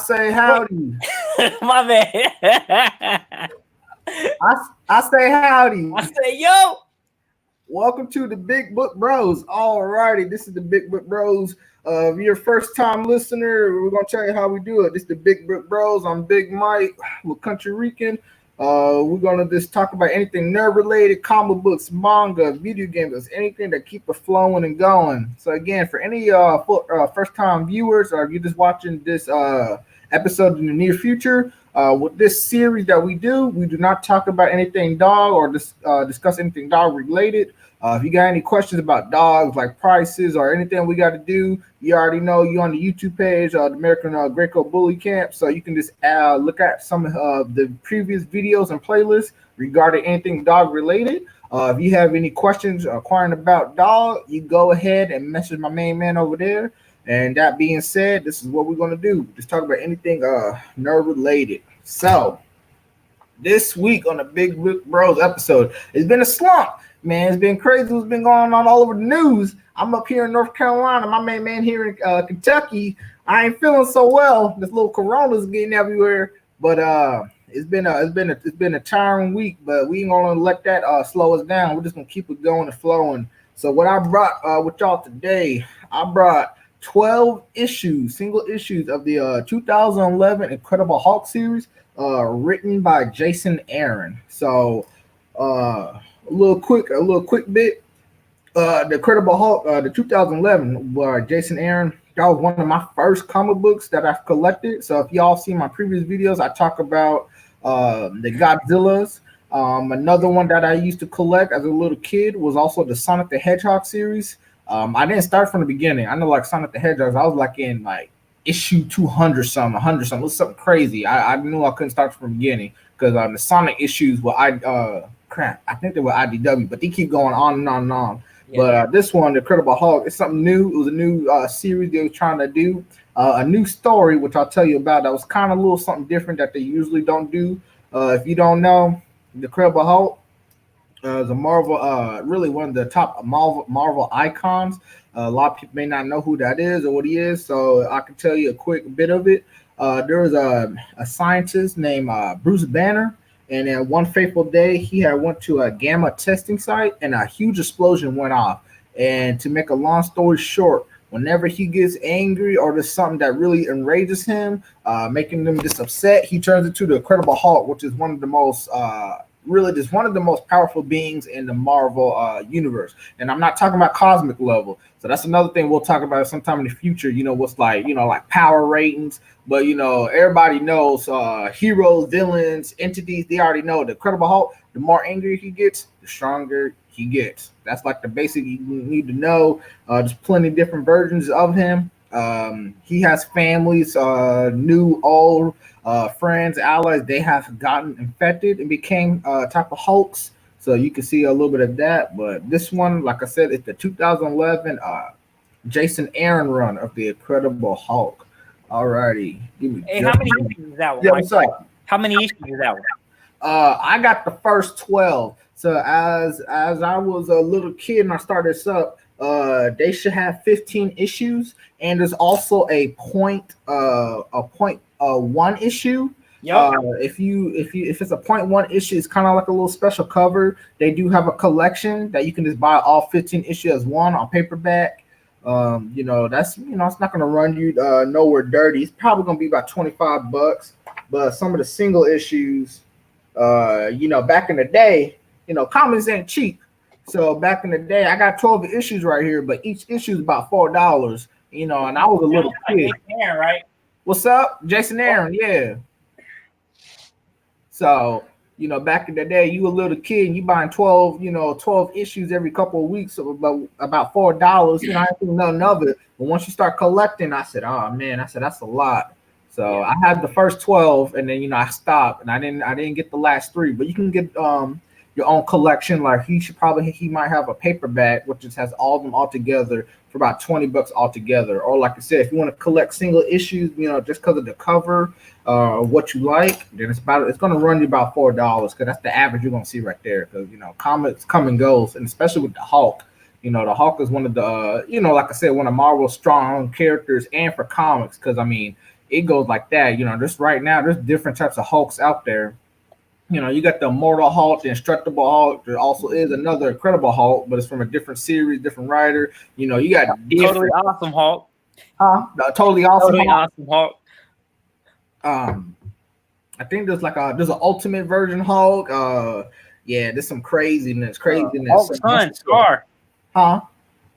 Say howdy. My man. I say howdy. I say, yo. Welcome to the Big Book Bros. Alrighty, this is the Big Book Bros. If you're a first time listener, we're gonna tell you how we do it. This is the Big Book Bros. I'm Big Mike with Country Rican. We're gonna just talk about anything nerd related, comic books, manga, video games, anything that keep it flowing and going. So again, for any first time viewers, or if you're just watching this episode in the near future, with this series that we do not talk about anything dog or discuss anything dog related. If you got any questions about dogs, like prices or anything we got to do, you already know you on the YouTube page, the American Greco Bully Camp. So you can just look at some of the previous videos and playlists regarding anything dog related. If you have any questions inquiring about dog, you go ahead and message my main man over there. And that being said, this is what we're going to do. Just talk about anything nerd related. So this week on the Big Book Bros episode, it's been a slump. Man, it's been crazy. What's been going on all over the news. I'm up here in North Carolina. My main man here in Kentucky. I ain't feeling so well. This little corona's getting everywhere. But it's been a tiring week. But we ain't gonna let that slow us down. We're just gonna keep it going and flowing. So what I brought with y'all today, I brought 12 issues, single issues of the 2011 Incredible Hulk series, written by Jason Aaron. So a little quick bit. The Incredible Hulk, the 2011 by Jason Aaron. That was one of my first comic books that I've collected. So if y'all see my previous videos, I talk about the Godzillas. Another one that I used to collect as a little kid was also the Sonic the Hedgehog series. I didn't start from the beginning. I know like Sonic the Hedgehog, I was like in like issue 200 something, 100 something. It was something crazy. I knew I couldn't start from the beginning because the Sonic issues were I think they were IDW, but they keep going on and on and on. Yeah. But this one, the Incredible Hulk, it's something new. It was a new series they were trying to do, a new story, which I'll tell you about. That was kind of a little something different that they usually don't do. If you don't know, the Incredible Hulk is a Marvel, really one of the top Marvel icons. A lot of people may not know who that is or what he is, so I can tell you a quick bit of it. There was a scientist named Bruce Banner. And then one fateful day, he had went to a gamma testing site, and a huge explosion went off. And to make a long story short, whenever he gets angry or there's something that really enrages him, making him just upset, he turns into the Incredible Hulk, which is one of the most really just one of the most powerful beings in the Marvel universe. And I'm not talking about cosmic level. So that's another thing we'll talk about sometime in the future. You know, what's like, you know, like power ratings. But, you know, everybody knows heroes, villains, entities. They already know the Incredible Hulk, the more angry he gets, the stronger he gets. That's like the basic you need to know. There's plenty of different versions of him. He has families, new, old, friends, allies. They have gotten infected and became type of Hulks. So you can see a little bit of that. But this one, like I said, it's the 2011 Jason Aaron run of the Incredible Hulk. Alrighty. Hey, how many issues is that one? Yeah, what's up? How many issues is that one? I got the first 12. So as I was a little kid and I started this up, they should have 15 issues, and there's also a point one issue. Yep. If it's a point one issue, it's kind of like a little special cover. They do have a collection that you can just buy all 15 issues as one on paperback. You know, that's, you know, it's not gonna run you nowhere dirty. It's probably gonna be about $25. But some of the single issues, you know, back in the day, you know, comics ain't cheap. So back in the day, I got 12 issues right here, but each issue is about $4. You know, and I was a little kid. Aaron, right? What's up, Jason Aaron? Yeah. So, you know, back in the day, you a little kid, and you buying 12 issues every couple of weeks, so about $4. You know, I didn't think nothing of it. But once you start collecting, I said, oh man, that's a lot. So I had the first 12, and then, you know, I stopped, and I didn't get the last 3. But you can get your own collection. Like he might have a paperback which just has all of them all together for about $20 altogether. Or like I said, if you want to collect single issues, you know, just because of the cover, what you like, then it's going to run you about $4 because that's the average you're going to see right there. Because, you know, comics come and goes, and especially with the Hulk. You know, the Hulk is one of the, you know, like I said, one of Marvel's strong characters, and for comics, because I mean, it goes like that. Just right now, there's different types of Hulks out there. You got the Immortal Hulk, the Indestructible Hulk. There also is another Incredible Hulk, but it's from a different series, different writer. You got Totally different, awesome Hulk. the Totally Awesome Totally Hulk. awesome Hulk. I think there's an Ultimate Version Hulk. Yeah, there's some craziness. Hulk's son, Scar. Huh?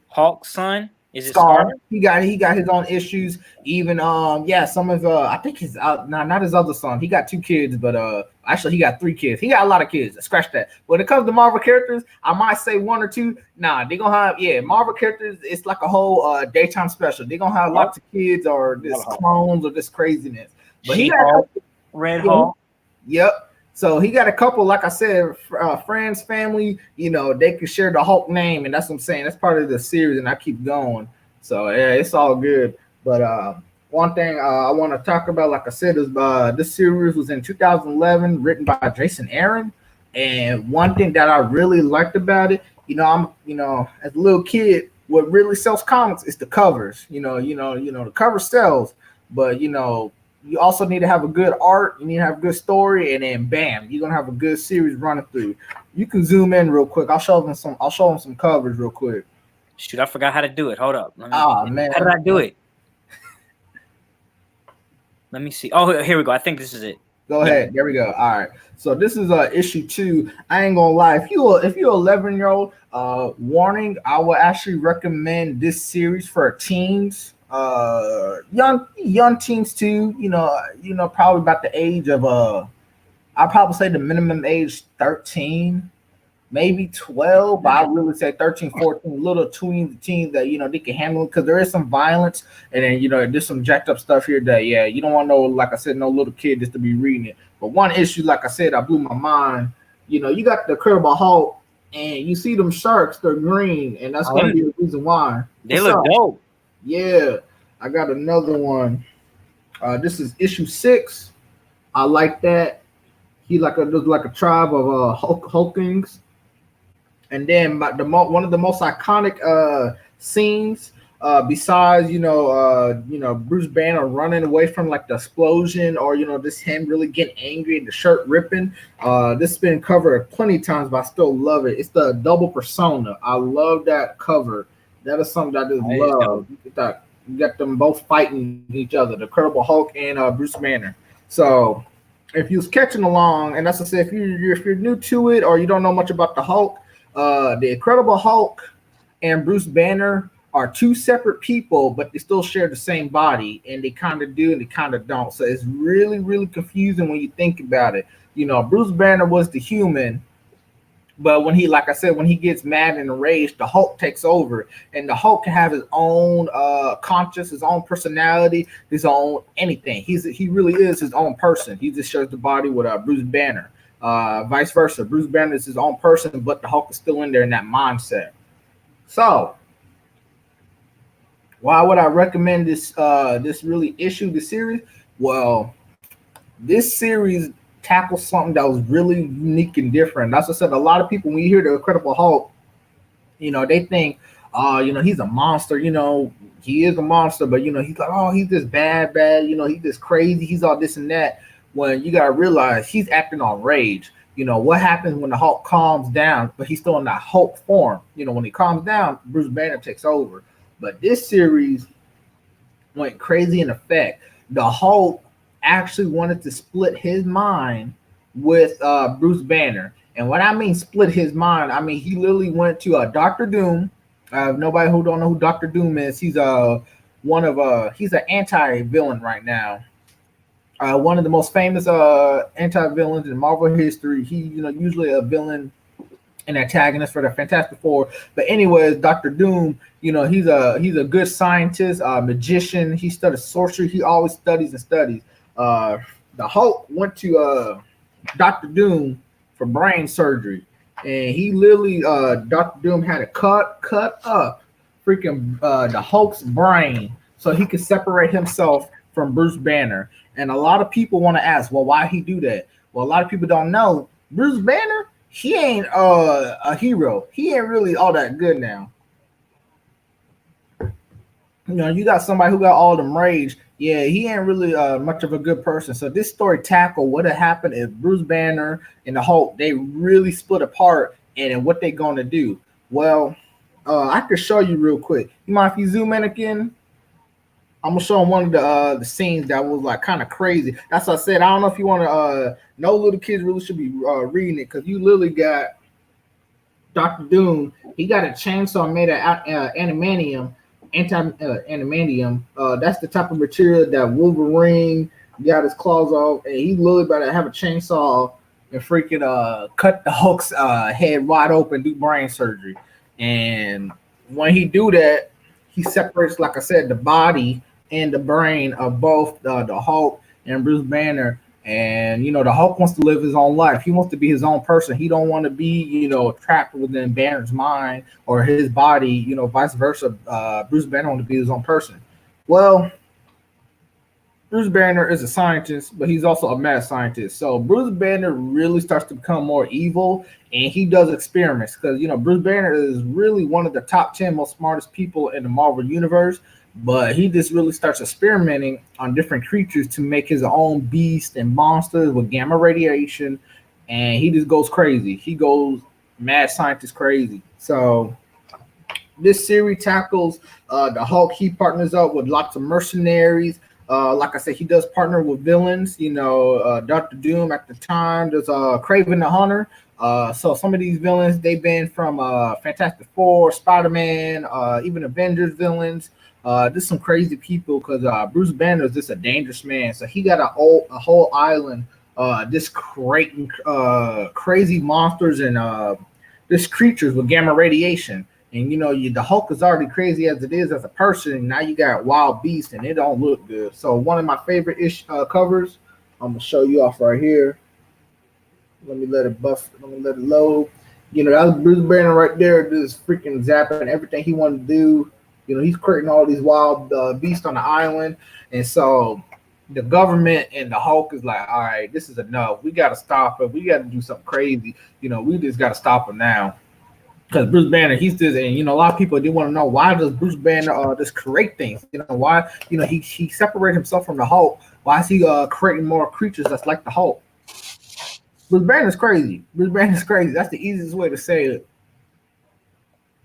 Hulk's son. Is it Scar. Scar? He got his own issues. Even some of I think his not his other son. He got two kids, but actually he got three kids. He got a lot of kids. Scratch that. When it comes to Marvel characters, I might say one or two. Nah, they gonna have Marvel characters. It's like a whole daytime special. They gonna have lots of kids or this clones or this craziness. But he got Red Hulk. Yep. So he got a couple, like I said, friends, family. They can share the Hulk name, and that's what I'm saying. That's part of the series, and I keep going. So yeah, it's all good. But one thing I want to talk about, like I said, is this series was in 2011, written by Jason Aaron. And one thing that I really liked about it, I'm as a little kid, what really sells comics is the covers. The cover sells, but you also need to have a good art. You need to have a good story, and then bam, you're gonna have a good series running through. You can zoom in real quick. I'll show them some covers real quick. Shoot, I forgot how to do it. Hold up. Man, how did I do it? Let me see. Oh, here we go. I think this is it. Go ahead. There we go. All right. So this is issue 2. I ain't gonna lie. If you're 11-year-old, warning. I will actually recommend this series for teens. Young teens too. Probably about the age of I'd probably say the minimum age 13, maybe 12, but I really say 13, 14, little teens that they can handle it, because there is some violence, and then there's some jacked up stuff here that you don't want like I said, no little kid just to be reading it. But one issue, like I said, I blew my mind. You got the Incredible Hulk, and you see them sharks, they're green, and that's gonna be the reason why. They look dope. Yeah, I got another one. This is issue 6. I like that. He there's like a tribe of Hulkings, and then one of the most iconic scenes, besides Bruce Banner running away from like the explosion, or this him really getting angry and the shirt ripping. This has been covered plenty of times, but I still love it. It's the double persona. I love that cover. That is something I just love. You got them both fighting each other, the Incredible Hulk and Bruce Banner. So if you was catching along, and that's to say, if you're new to it or you don't know much about the Hulk, the Incredible Hulk and Bruce Banner are two separate people, but they still share the same body, and they kind of do and they kind of don't. So it's really, really confusing when you think about it. Bruce Banner was the human, but when he gets mad and enraged, the Hulk takes over, and the Hulk can have his own conscience, his own personality, his own anything. He really is his own person. He just shares the body with Bruce Banner. Vice versa. Bruce Banner is his own person, but the Hulk is still in there in that mindset. So, why would I recommend this series? Well, this series tackles something that was really unique and different. That's what I said. A lot of people, when you hear the Incredible Hulk, they think, he's a monster. He is a monster, but he's like, oh, he's this bad. He's this crazy. He's all this and that. When you gotta realize he's acting on rage. What happens when the Hulk calms down, but he's still in that Hulk form. When he calms down, Bruce Banner takes over. But this series went crazy in effect. The Hulk actually wanted to split his mind with Bruce Banner. And when I mean split his mind, I mean he literally went to Dr. Doom. Nobody who don't know who Dr. Doom is, he's he's an anti-villain right now. One of the most famous anti-villains in Marvel history. He, usually a villain and antagonist for the Fantastic Four. But anyways, Dr. Doom, he's a good scientist, magician. He studies sorcery. He always studies and studies. The Hulk went to Dr. Doom for brain surgery, and he literally Dr. Doom had to cut up freaking the Hulk's brain so he could separate himself from Bruce Banner. And a lot of people want to ask, well, why he do that? Well, a lot of people don't know. Bruce Banner, he ain't a hero. He ain't really all that good now. You got somebody who got all them rage. Yeah, he ain't really much of a good person. So this story tackle what had happened if Bruce Banner and the Hulk they really split apart, and what they gonna do. Well, I could show you real quick. You mind if you zoom in again? I'm gonna show him one of the scenes that was like kind of crazy. That's what I said. I don't know if you want to. No little kids really should be reading it because you literally got Doctor Doom. He got a chainsaw made of animanium, animanium. That's the type of material that Wolverine got his claws off, and he literally about to have a chainsaw and freaking cut the Hulk's head wide open, do brain surgery. And when he do that, he separates, like I said, the body and the brain of both the Hulk and Bruce Banner. And the Hulk wants to live his own life. He wants to be his own person. He don't want to be, trapped within Banner's mind or his body. Vice versa. Bruce Banner wants to be his own person. Well, Bruce Banner is a scientist, but he's also a mad scientist. So Bruce Banner really starts to become more evil, and he does experiments because Bruce Banner is really one of the top 10 most smartest people in the Marvel universe. But he just really starts experimenting on different creatures to make his own beast and monsters with gamma radiation, and he just goes crazy. He goes mad scientist crazy. So this series tackles the Hulk. He partners up with lots of mercenaries. Like I said, he does partner with villains. Doctor Doom at the time. There's Craven the Hunter. So some of these villains they've been from Fantastic Four, Spider Man, even Avengers villains. There's some crazy people because Bruce Banner is just a dangerous man. So he got a whole island, just creating crazy monsters and just creatures with gamma radiation. And the Hulk is already crazy as it is as a person. And now you got wild beasts, and it don't look good. So one of my favorite covers, I'm gonna show you off right here. Let me let it buff. Let me let it load. That's Bruce Banner right there, just freaking zapping everything he wanted to do. He's creating all these wild beasts on the island, and so the government and the Hulk is like, all right, this is enough. We got to stop it. We got to do something crazy. We just got to stop him now. Because Bruce Banner, he's just, and a lot of people do want to know why does Bruce Banner just create things? Why he separated himself from the Hulk. Why is he creating more creatures that's like the Hulk? Bruce Banner's crazy. Bruce Banner's crazy. That's the easiest way to say it.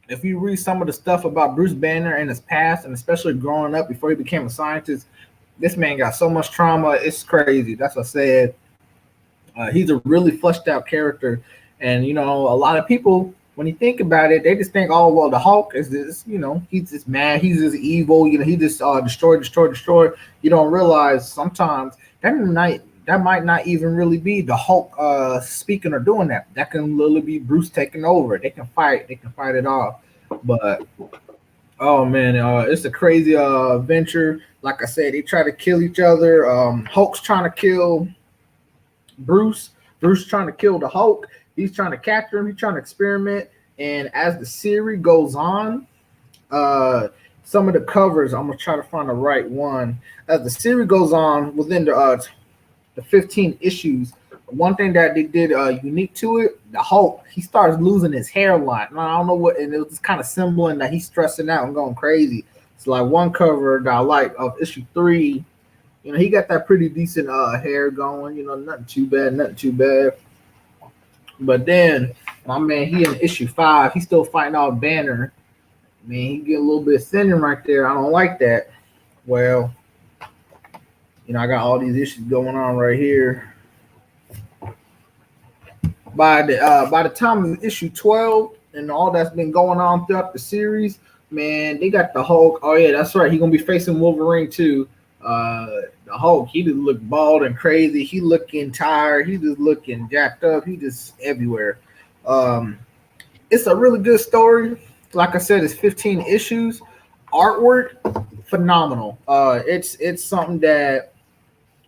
If you read some of the stuff about Bruce Banner and his past, and especially growing up before he became a scientist, this man got so much trauma. It's crazy. That's what I said. He's a really fleshed out character, and a lot of people, when you think about it, they just think, oh well, the Hulk is this. He's just mad. He's just evil. He just destroy. You don't realize sometimes that might not even really be the Hulk speaking or doing that. That can literally be Bruce taking over. They can fight. They can fight it off. But oh man, it's a crazy adventure. Like I said, they try to kill each other. Hulk's trying to kill Bruce. Bruce trying to kill the Hulk. He's trying to capture him. He's trying to experiment. And as the series goes on, some of the covers, I'm gonna try to find the right one. As the series goes on, within the 15 issues, one thing that they did unique to it, the Hulk, he starts losing his hairline. And I don't know what, and it was kind of symboling that he's stressing out and going crazy. It's like one cover that I like of issue 3. He got that pretty decent hair going. Nothing too bad. But then, my man, he in issue 5, he's still fighting off Banner. Man, he get a little bit thinning right there. I don't like that. Well, I got all these issues going on right here. By the time of issue 12 and all that's been going on throughout the series, man, they got the Hulk. Oh yeah, that's right. He's gonna be facing Wolverine too. The Hulk, he just look bald and crazy. He looking tired. He just looking jacked up. He just everywhere. It's a really good story. Like I said, it's 15 issues. Artwork, phenomenal. It's something that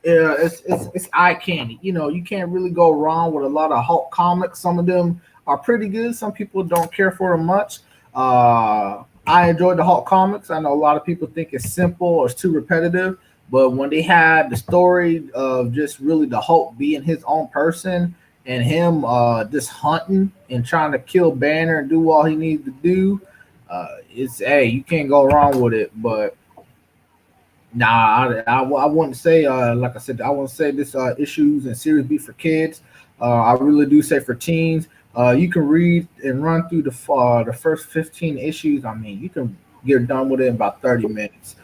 it's eye candy. You can't really go wrong with a lot of Hulk comics. Some of them are pretty good. Some people don't care for them much. I enjoyed the Hulk comics. I know a lot of people think it's simple or it's too repetitive, but when they had the story of just really the Hulk being his own person and him just hunting and trying to kill Banner and do all he needs to do, you can't go wrong with it. But Nah, I wouldn't say like I said, I wouldn't say this issues and series be for kids. I really do say for teens. You can read and run through the first 15 issues. I mean, you can get done with it in about 30 minutes.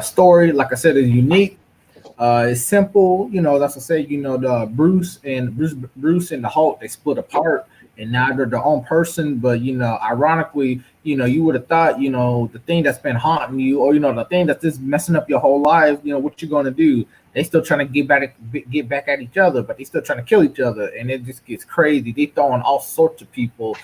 Story, like I said, is unique. It's simple, you know. That's to say, you know, the Bruce and the Hulk, they split apart, and now they're their own person. But you know, ironically, you know, you would have thought, you know, the thing that's been haunting you, or you know, the thing that's just messing up your whole life, you know, what you gonna do? They still trying to get back at each other, but they still trying to kill each other, and it just gets crazy. They throwing all sorts of people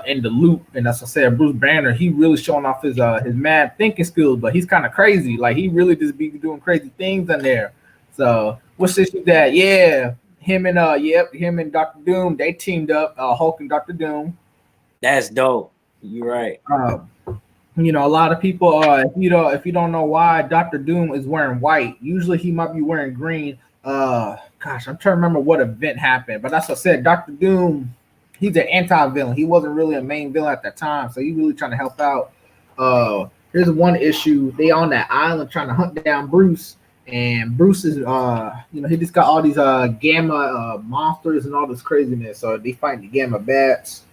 in the loop, and as I said, Bruce Banner, he really showing off his mad thinking skills, but he's kind of crazy. Like he really just be doing crazy things in there. So what's this with that? Yeah, him and Doctor Doom, they teamed up, Hulk and Doctor Doom. That's dope. You're right. You know, a lot of people, if you don't know why Doctor Doom is wearing white, usually he might be wearing green. Gosh, I'm trying to remember what event happened, but that's what I said. Doctor Doom, he's an anti-villain. He wasn't really a main villain at that time, so he really trying to help out. Here's one issue: they on that island trying to hunt down Bruce, and Bruce is, you know, he just got all these gamma monsters and all this craziness. So they fight the gamma bats,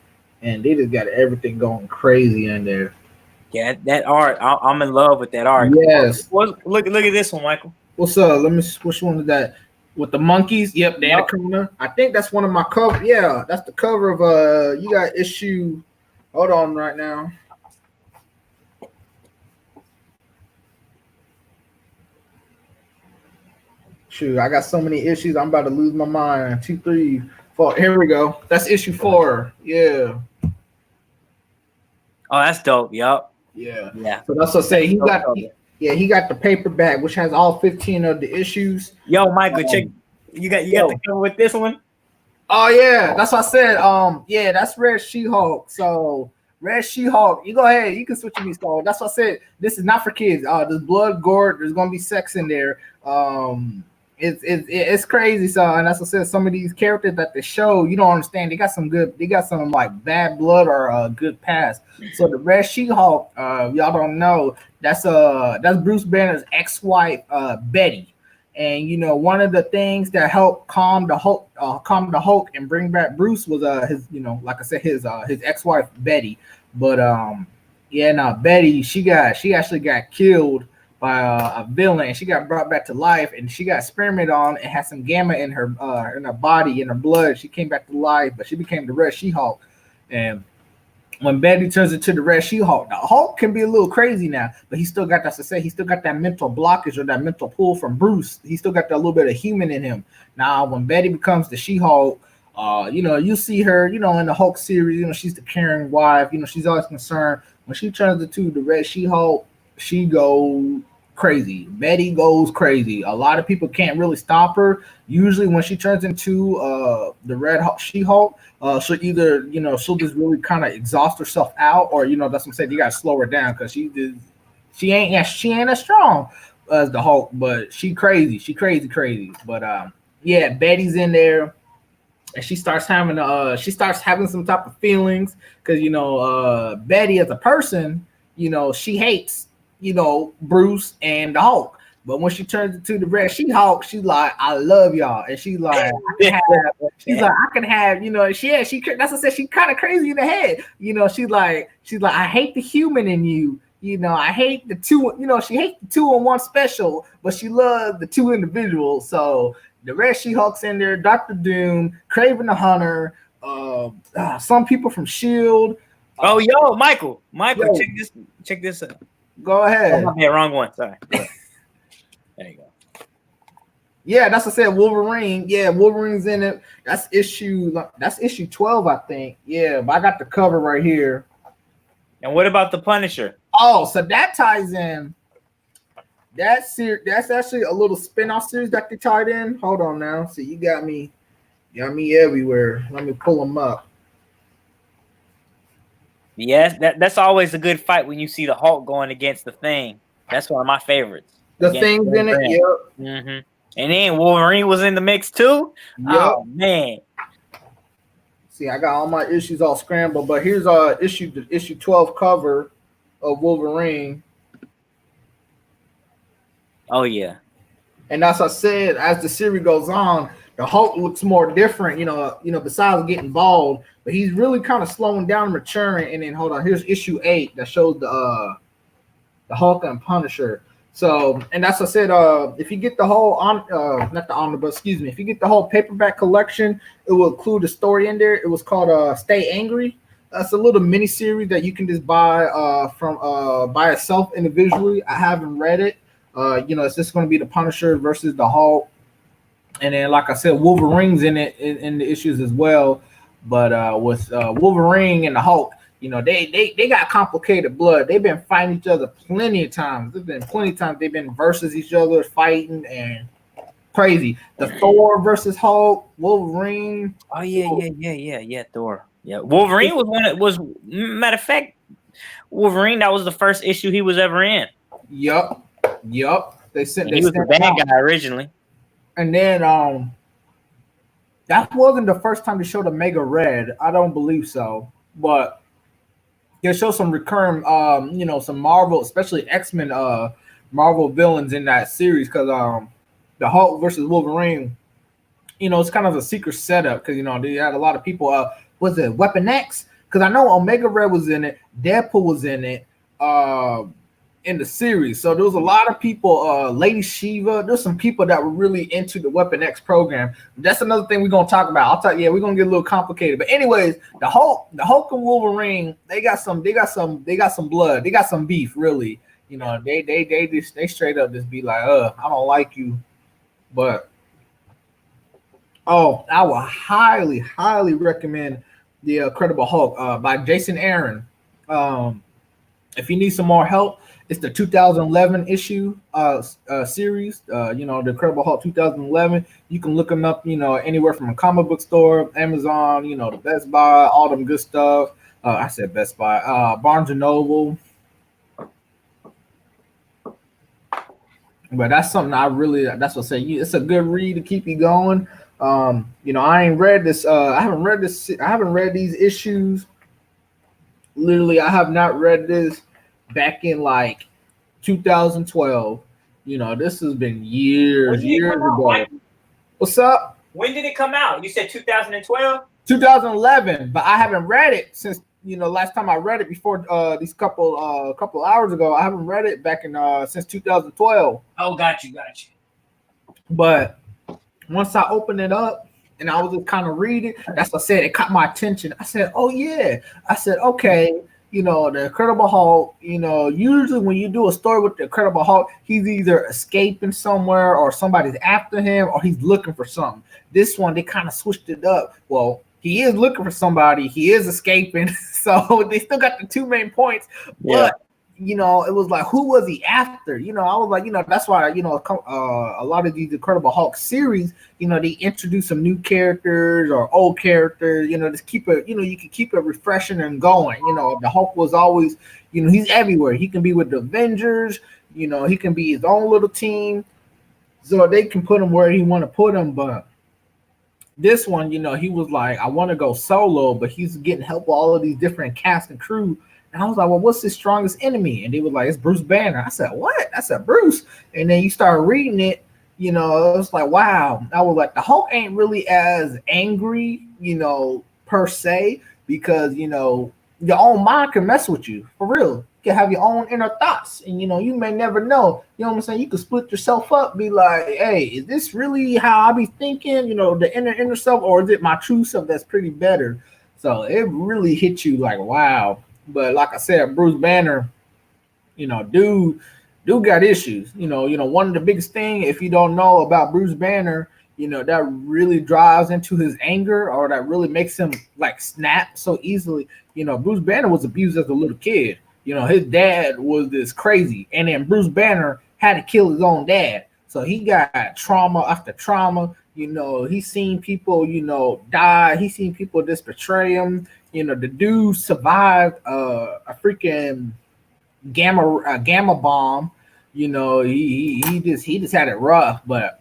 and they just got everything going crazy in there. Yeah, that art. I'm in love with that art. Yes. Look at this one, Michael. What's up? Let me. Which one is that? With the monkeys? Yep, the Anaconda. I think that's one of my cover. Yeah, that's the cover of You got issue. Hold on, right now. Shoot, I got so many issues. I'm about to lose my mind. 2, 3, 4. Here we go. That's issue 4. Yeah. Oh, that's dope. Yup. Yeah. So that's what I say. He got the paperback, which has all 15 of the issues. Yo, Michael, check. You got the cover with this one. Oh yeah, that's what I said. Yeah, that's Red She-Hulk. So Red She-Hulk, you go ahead, you can switch me. So that's what I said. This is not for kids. There's blood, gore. There's gonna be sex in there. It's crazy. So, and that's what I said. Some of these characters that they show, you don't understand. They got some like bad blood or good past. So the Red She-Hulk, y'all don't know. That's Bruce Banner's ex-wife, Betty. And you know, one of the things that helped calm the Hulk and bring back Bruce was his, you know, like I said, his ex-wife Betty. But Betty, she actually got killed by a villain, and she got brought back to life, and she got experimented on and had some gamma in her body, in her blood. She came back to life, but she became the Red She-Hulk. And when Betty turns into the Red She-Hulk, the Hulk can be a little crazy now, but he still got that mental blockage or that mental pull from Bruce. He still got that little bit of human in him. Now, when Betty becomes the She-Hulk, you know, you see her, you know, in the Hulk series, you know, she's the caring wife. You know, she's always concerned. When she turns into the Red She-Hulk, she goes crazy. Betty goes crazy. A lot of people can't really stop her. Usually, when she turns into the Red She-Hulk, she'll either, you know, she'll just really kind of exhaust herself out, or you know, that's what I'm saying. You gotta slow her down because she ain't as strong as the Hulk, but she crazy. She crazy. But yeah, Betty's in there, and she starts having some type of feelings because you know, Betty as a person, you know, she hates, you know, Bruce and the Hulk. But when she turns into the Red She-Hulk, she's like, I love y'all. And she's like, I can have, you know, that's what I said, she kind of crazy in the head. You know, she's like, I hate the human in you. You know, I hate the two, you know, she hates the 2-in-1 special, but she loves the 2 individuals. So the Red She-Hulk's in there, Dr. Doom, Craven the Hunter, some people from S.H.I.E.L.D. Oh, yo, Michael, check this out. Go ahead. Oh, yeah, wrong one. Sorry. There you go. Yeah, that's what I said. Wolverine. Yeah, Wolverine's in it. That's issue 12, I think. Yeah, but I got the cover right here. And what about the Punisher? Oh, so that ties in. That's actually a little spin-off series that they tied in. Hold on now. So you got me everywhere. Let me pull them up. Yes, that's always a good fight when you see the Hulk going against the Thing. That's one of my favorites. The Thing's in it, yep. Mm-hmm. And then Wolverine was in the mix too. Yep. Oh man. See, I got all my issues all scrambled, but here's issue 12 cover of Wolverine. Oh yeah. And as I said, as the series goes on, the Hulk looks more different. Besides getting bald, but he's really kind of slowing down, and maturing. And then hold on, here's issue 8 that shows the Hulk and Punisher. So, and that's what I said. If you get the whole not the omnibus, excuse me. If you get the whole paperback collection, it will include a story in there. It was called "Stay Angry." That's a little mini series that you can just buy from by itself individually. I haven't read it. It's just going to be the Punisher versus the Hulk, and then like I said, Wolverine's in it in the issues as well. But with Wolverine and the Hulk, they got complicated blood. They've been fighting each other plenty of times. There's been plenty of times they've been versus each other, fighting and crazy. The Thor versus Hulk, Wolverine. Oh yeah. Thor. Yeah, Wolverine was matter of fact, Wolverine. That was the first issue he was ever in. Yup. He was the bad guy originally. And then that wasn't the first time they showed Omega Red. I don't believe so, but they showed some recurring, some Marvel, especially X-Men, Marvel villains in that series because the Hulk versus Wolverine, it's kind of a secret setup because they had a lot of people. Was it Weapon X? Because I know Omega Red was in it, Deadpool was in it, in the series. So there was a lot of people, Lady Shiva, there's some people that were really into the Weapon X program. That's another thing we're gonna talk about. We're gonna get a little complicated. But anyways, the Hulk and Wolverine, they got some blood, they got some beef, really. They straight up just be like, I don't like you. But I would highly, highly recommend the Incredible Hulk by Jason Aaron. If you need some more help, it's the 2011 issue series. The Incredible Hulk 2011. You can look them up. Anywhere from a comic book store, Amazon. The Best Buy, all them good stuff. I said Best Buy, Barnes and Noble. But that's something that's what I say. It's a good read to keep you going. I ain't read this. I haven't read this. I haven't read these issues. Literally, I have not read this back in like 2012. This has been years ago. What's up? When did it come out? You said 2012? 2011, but I haven't read it since last time I read it before these couple hours ago. I haven't read it back in since 2012. Oh, got you. But once I opened it up and I was just kind of reading, that's what I said. It caught my attention. I said, oh yeah. I said, okay. The Incredible Hulk, usually when you do a story with the Incredible Hulk, he's either escaping somewhere or somebody's after him or he's looking for something. This one, they kind of switched it up. Well, he is looking for somebody. He is escaping. So they still got the two main points. Yeah. But, it was like, who was he after? I was like, that's why, a lot of these Incredible Hulk series, they introduce some new characters or old characters, just keep it, you can keep it refreshing and going. The Hulk was always, he's everywhere. He can be with the Avengers, he can be his own little team. So they can put him where he want to put him. But this one, he was like, I want to go solo, but he's getting help with all of these different cast and crew. And I was like, well, what's his strongest enemy? And they were like, it's Bruce Banner. I said, what? I said, Bruce. And then you start reading it, it was like, wow. I was like, the Hulk ain't really as angry, per se, because, your own mind can mess with you, for real. You can have your own inner thoughts. And, you may never know. You know what I'm saying? You could split yourself up, be like, hey, is this really how I be thinking, the inner self, or is it my true self that's pretty better? So it really hit you like, wow. But like I said, Bruce Banner, dude got issues. One of the biggest thing, if you don't know about Bruce Banner, that really drives into his anger or that really makes him like snap so easily. Bruce Banner was abused as a little kid. His dad was this crazy. And then Bruce Banner had to kill his own dad. So he got trauma after trauma. He's seen people, die. He's seen people just betray him. The dude survived a freaking gamma bomb. He just had it rough, but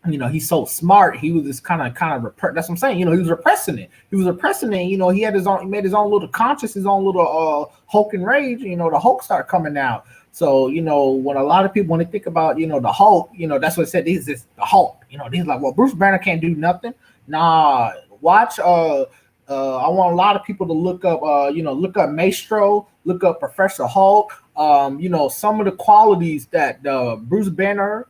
he's so smart. He was just kind of that's what I'm saying. He was repressing it. He had he made his own little conscience, his own little Hulk and rage. The Hulk started coming out. So, when a lot of people, when they think about, the Hulk, that's what it said. This is the Hulk. These like, well, Bruce Banner can't do nothing. Nah, watch. I want a lot of people to look up, look up Maestro, look up Professor Hulk. Some of the qualities that Bruce Banner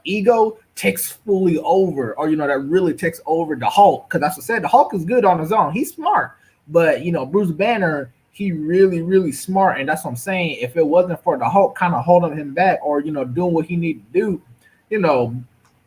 ego takes fully over, or that really takes over the Hulk. Because that's what I said. The Hulk is good on his own. He's smart, but Bruce Banner, he really, really smart, and that's what I'm saying. If it wasn't for the Hulk kind of holding him back, or doing what he needed to do,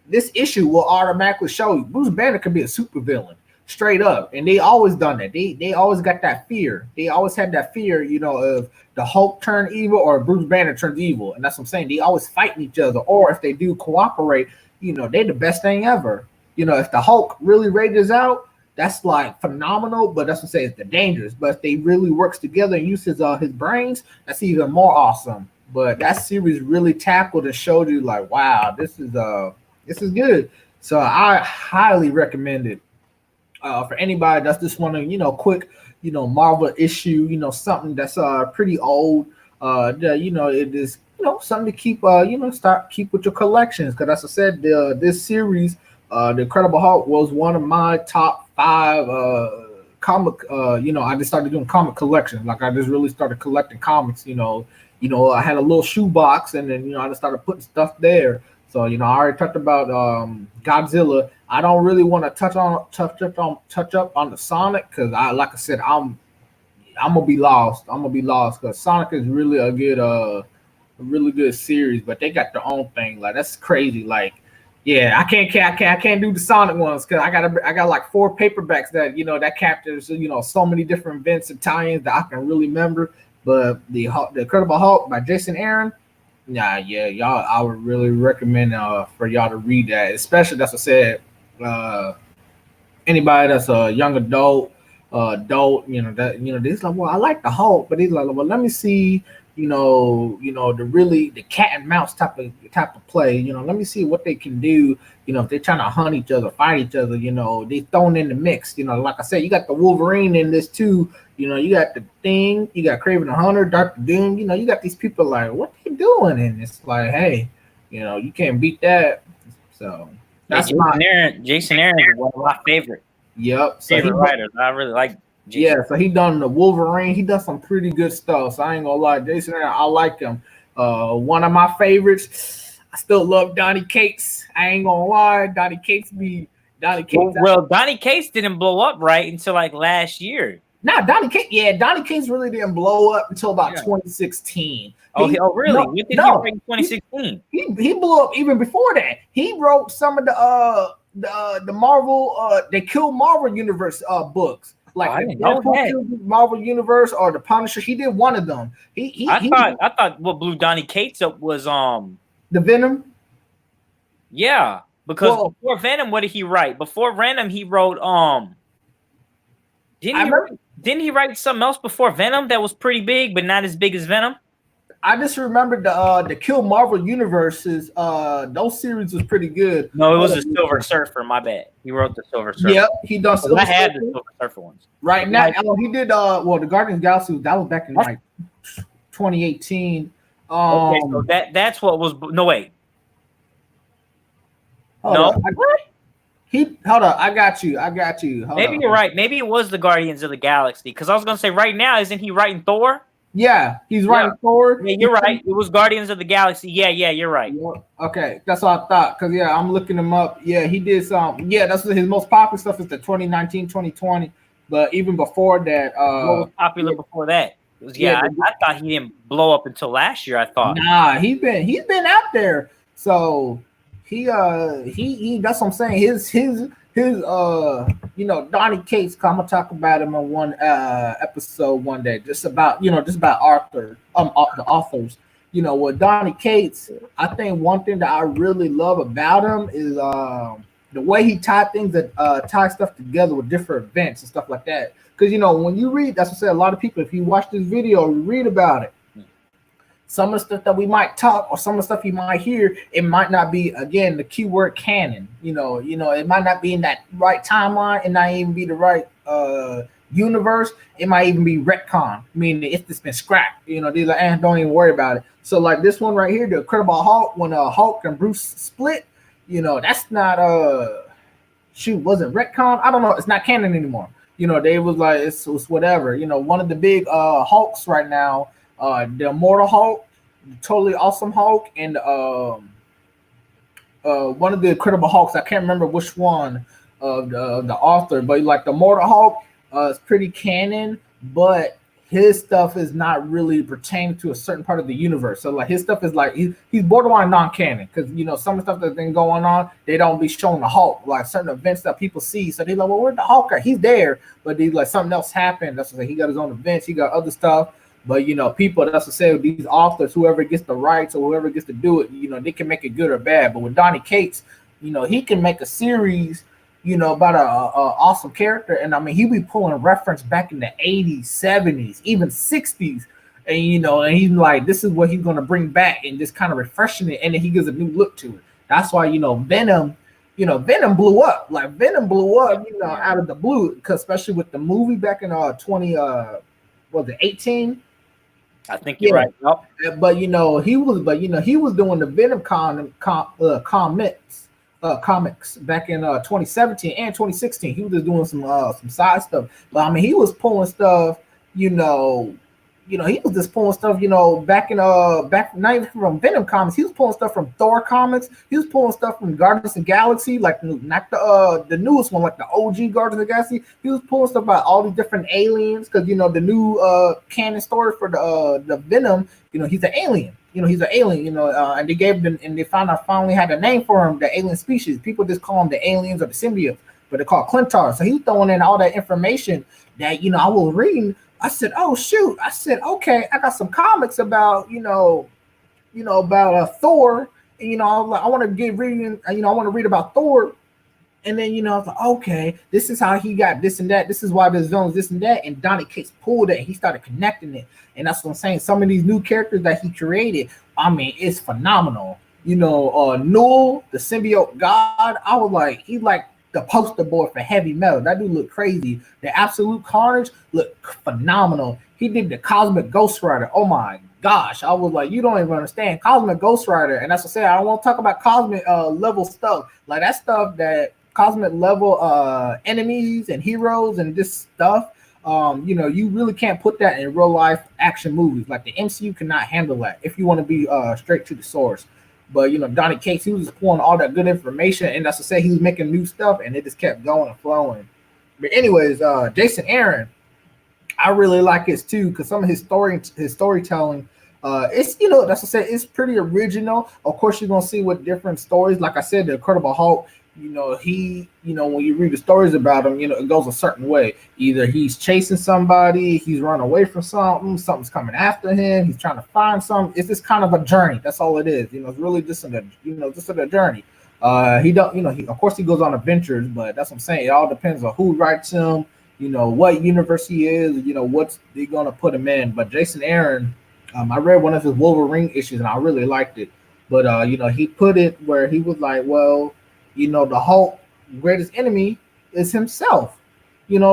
this issue will automatically show you Bruce Banner could be a supervillain, straight up. And they always done that. They always got that fear. They always had that fear, of the Hulk turn evil or Bruce Banner turns evil, and that's what I'm saying. They always fighting each other, or if they do cooperate, they're the best thing ever. If the Hulk really rages out, that's like phenomenal, but that's what I'm saying, it's the dangerous. But if they really works together and uses his brains, that's even more awesome. But that series really tackled and showed you like, wow, this is good. So I highly recommend it for anybody that's just want to, quick, Marvel issue, something that's pretty old. It is, something to keep, keep with your collections. Because as I said, this series, The Incredible Hulk, was one of my top 5 comic. I just started doing comic collections. Like I just really started collecting comics. I had a little shoebox, and then I just started putting stuff there. So I already talked about Godzilla. I don't really want to touch up on the Sonic, because like I said, I'm gonna be lost. Because Sonic is really a really good series, but they got their own thing. Like that's crazy. Like, yeah, I can't do the Sonic ones, because I got like 4 paperbacks that that captures so many different events and tie-ins that I can really remember. But the Incredible Hulk by Jason Aaron, yeah, y'all, I would really recommend for y'all to read that, especially that's what I said. Anybody that's a young adult, they's like, well, I like the Hulk, but he's like, well, let me see, the cat and mouse type of play. Let me see what they can do. If they're trying to hunt each other, fight each other, they thrown in the mix. Like I said, you got the Wolverine in this too. You got the Thing, you got Kraven the Hunter, Doctor Doom. You got these people like, what they doing? And it's like, hey, you can't beat that. So that's Jason Aaron is one of my favorite writers. I really like Jason. Yeah, so he done the Wolverine. He does some pretty good stuff. So I ain't gonna lie, Jason Aaron, I like him. One of my favorites. I still love Donny Cates. I ain't gonna lie, Donny Cates. Well, Donny Cates didn't blow up right until like last year. Nah, Donny Cates really didn't blow up until about 2016. Oh, really? What did he write in 2016? He blew up even before that. He wrote some of the Marvel, they killed Marvel Universe books. Like the Deadpool Marvel Universe or the Punisher. He did one of them. I thought what blew Donny Cates up was the Venom. Yeah, because before Venom, what did he write? Before Venom, he wrote Didn't he write something else before Venom that was pretty big, but not as big as Venom? I just remember the Kill Marvel Universes. Those series was pretty good. No, it was a Silver Surfer. My bad. He wrote the Silver Surfer. Yep, he done. I had the Silver Surfer ones. Right now, he did. The Guardians of the Galaxy. That was back in like 2018. Okay, so that's what was. No wait. Hold up. I got you. Maybe you're right. Maybe it was the Guardians of the Galaxy, because I was gonna say right now, isn't he writing Thor? Yeah, he's writing Thor. Yeah, you're right. It was Guardians of the Galaxy. Yeah, you're right. Okay, that's what I thought. Because, I'm looking him up. Yeah, he did some. Yeah, that's his most popular stuff is the 2019, 2020. But even before that. What was popular before that? I thought he didn't blow up until last year, I thought. Nah, he's been out there. So, he that's what I'm saying. His Donny Cates, I'm gonna talk about him on one episode one day, just about Arthur, the authors. With Donny Cates, I think one thing that I really love about him is the way he tie stuff together with different events and stuff like that. Because when you read, that's what I said, a lot of people, if you watch this video, you read about it. Some of the stuff that we might talk, or some of the stuff you might hear, it might not be, again, the keyword canon. It might not be in that right timeline, and not even be the right universe, it might even be retcon, meaning it's just been scrapped. These are don't even worry about it. So like this one right here, the Incredible Hulk, when Hulk and Bruce split, that's not wasn't retcon. I don't know. It's not canon anymore. They was like it's whatever. One of the big Hulks right now, the Immortal Hulk, the Totally Awesome Hulk, and one of the Incredible Hulks. I can't remember which one of the author, but like the Immortal Hulk is pretty canon, but his stuff is not really pertaining to a certain part of the universe. So like his stuff is like he's borderline non-canon because some of the stuff that's been going on, they don't be showing the Hulk, like certain events that people see. So they're like, well, where'd the Hulk at? He's there, but they like something else happened. That's what he got his own events, he got other stuff. But people, that's to say, these authors, whoever gets the rights or whoever gets to do it, they can make it good or bad. But with Donny Cates, he can make a series, about a awesome character, and I mean, he be pulling reference back in the 80s, 70s, even 60s, and he's like, this is what he's gonna bring back, and just kind of refreshing it, and then he gives a new look to it. That's why Venom. Venom blew up. Like Venom blew up, out of the blue, because especially with the movie back in 18. I think you're right. Nope. But he was doing the Venom comics back in 2017 and 2016. He was just doing some side stuff. But I mean, he was pulling stuff, he was just pulling stuff, back not even from Venom comics. He was pulling stuff from Thor comics. He was pulling stuff from Guardians of the Galaxy, like not the newest one, like the OG Guardians of the Galaxy. He was pulling stuff about all these different aliens because the new canon story for the Venom, he's an alien. He's an alien. And they gave them, and they finally had a name for him, the alien species. People just call them the aliens or the symbiotes, but they're called Clintar. So he's throwing in all that information that I was reading. I said, oh shoot. I said, okay, I got some comics about, about Thor. And, I was like, I want to get reading, I want to read about Thor. And then, I was like, okay, this is how he got this and that. This is why there's villains, this and that. And Donny Cates pulled it and he started connecting it. And that's what I'm saying. Some of these new characters that he created, I mean, it's phenomenal. Null, the symbiote god, I was like, he's like the poster boy for heavy metal. That dude looked crazy. The Absolute Carnage looked phenomenal. He did the Cosmic Ghost Rider. Oh my gosh. I was like, you don't even understand. Cosmic Ghost Rider. And that's what I say. I don't want to talk about cosmic level stuff. Like that stuff that cosmic level enemies and heroes and this stuff. You really can't put that in real life action movies. Like the MCU cannot handle that if you want to be straight to the source. But Donny Cates, he was just pulling all that good information, and that's to say he was making new stuff, and it just kept going and flowing. But anyways, Jason Aaron, I really like his too, because some of his storytelling, it's that's to say it's pretty original. Of course, you're gonna see what different stories. Like I said, the Incredible Hulk. He, when you read the stories about him, it goes a certain way. Either he's chasing somebody, he's running away from something's coming after him, he's trying to find something. It's just kind of a journey. That's all it is. It's really just a journey. He don't, he of course he goes on adventures, but that's what I'm saying. It all depends on who writes him, what universe he is, what's they gonna put him in. But Jason Aaron, I read one of his Wolverine issues and I really liked it. But he put it where he was like, well, the Hulk greatest enemy is himself.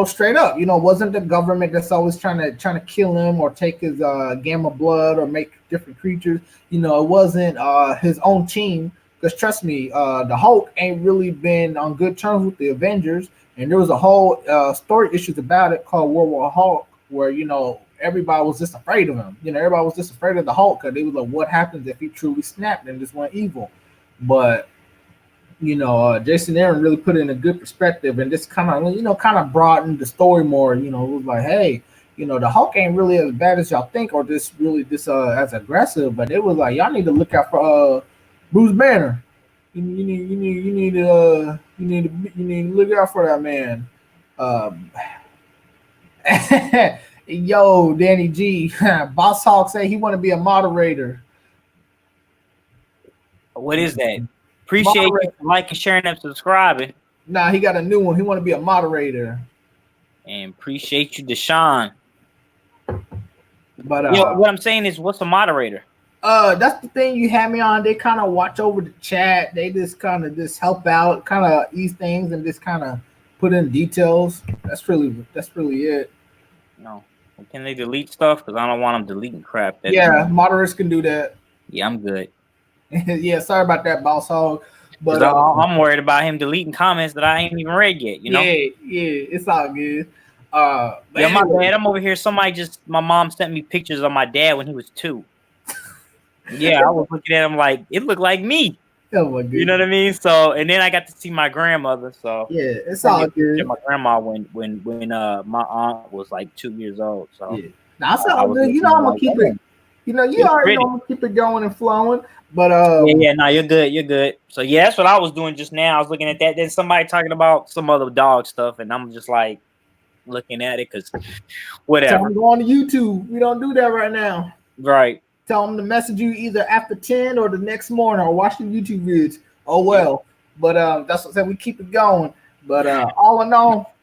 Straight up. Wasn't the government that's always trying to kill him or take his gamma blood or make different creatures. It wasn't his own team. Because trust me, the Hulk ain't really been on good terms with the Avengers. And there was a whole story issues about it called World War Hulk, where everybody was just afraid of him. Everybody was just afraid of the Hulk because they was like, what happens if he truly snapped and just went evil? But Jason Aaron really put it in a good perspective, and this kind of broadened the story more. It was like, hey, the Hulk ain't really as bad as y'all think, or this as aggressive. But it was like, y'all need to look out for Bruce Banner. You need to look out for that man. Yo, Danny G, Boss Hawk say he want to be a moderator. What is that? Appreciate you liking, sharing, and subscribing. Nah, he got a new one. He want to be a moderator. And appreciate you, Deshaun. But what I'm saying is, what's a moderator? That's the thing. You have me on. They kind of watch over the chat. They just kind of just help out, kind of ease things, and just kind of put in details. That's really it. No. Can they delete stuff? Because I don't want them deleting crap. Yeah, moderators can do that. Yeah, I'm good. Yeah, sorry about that, boss hog. But I'm worried about him deleting comments that I ain't even read yet. You know? Yeah, it's all good. Yeah, my bad. I'm over here. My mom sent me pictures of my dad when he was 2. Yeah, I was looking at him like it looked like me. Oh my goodness. You know what I mean? So, and then I got to see my grandmother. So yeah, it's all good. My grandma when my aunt was like 2 years old. So yeah, now it's all good. You know I'm gonna keep it. You know you already know I'm gonna keep it going and flowing. But no, you're good. You're good. So yeah, that's what I was doing just now. I was looking at that. Then somebody talking about some other dog stuff, and I'm just like looking at it because whatever. Tell them to go on to YouTube. We don't do that right now. Right. Tell them to message you either after 10 or the next morning or watch the YouTube videos. Oh well. But that's what I said. We keep it going. But all in all,